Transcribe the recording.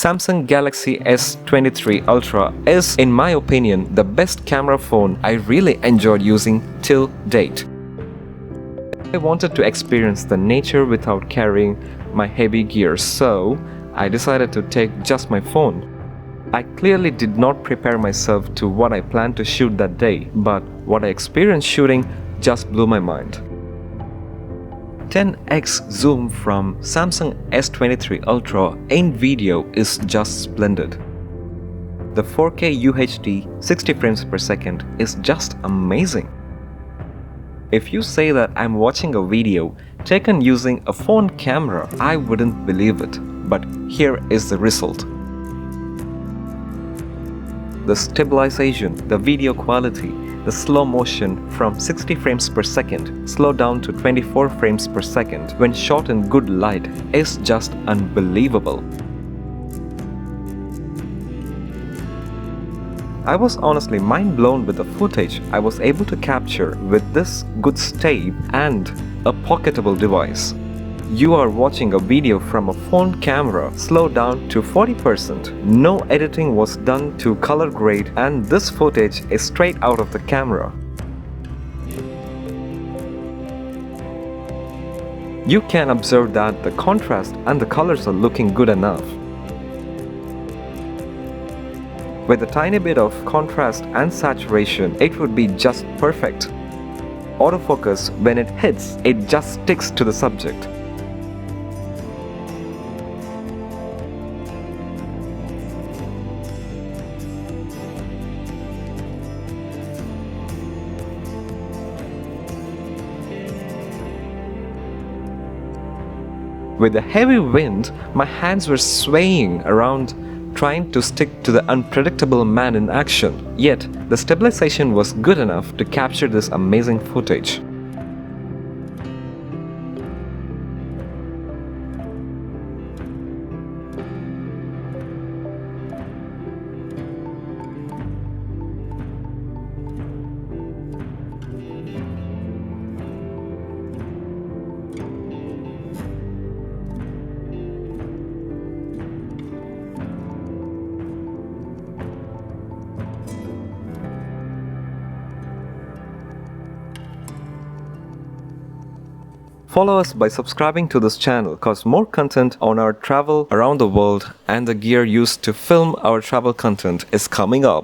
Samsung Galaxy S23 Ultra is, in my opinion, the best camera phone I really enjoyed using till date. I wanted to experience the nature without carrying my heavy gear, so I decided to take just my phone. I clearly did not prepare myself to what I planned to shoot that day, but what I experienced shooting just blew my mind. 10x zoom from Samsung S23 Ultra in video is just splendid. The 4K UHD 60 frames per second is just amazing. If you say that I'm watching a video taken using a phone camera, I wouldn't believe it, but here is the result. The stabilization, the video quality, the slow motion from 60 frames per second slowed down to 24 frames per second when shot in good light is just unbelievable. I was honestly mind blown with the footage I was able to capture with this good stab and a pocketable device. You are watching a video from a phone camera slowed down to 40%. No editing was done to color grade, and this footage is straight out of the camera. You can observe that the contrast and the colors are looking good enough. With a tiny bit of contrast and saturation, it would be just perfect. Autofocus, when it hits, it just sticks to the subject. With the heavy wind, my hands were swaying around trying to stick to the unpredictable man in action. Yet, the stabilization was good enough to capture this amazing footage. Follow us by subscribing to this channel, cause more content on our travel around the world and the gear used to film our travel content is coming up.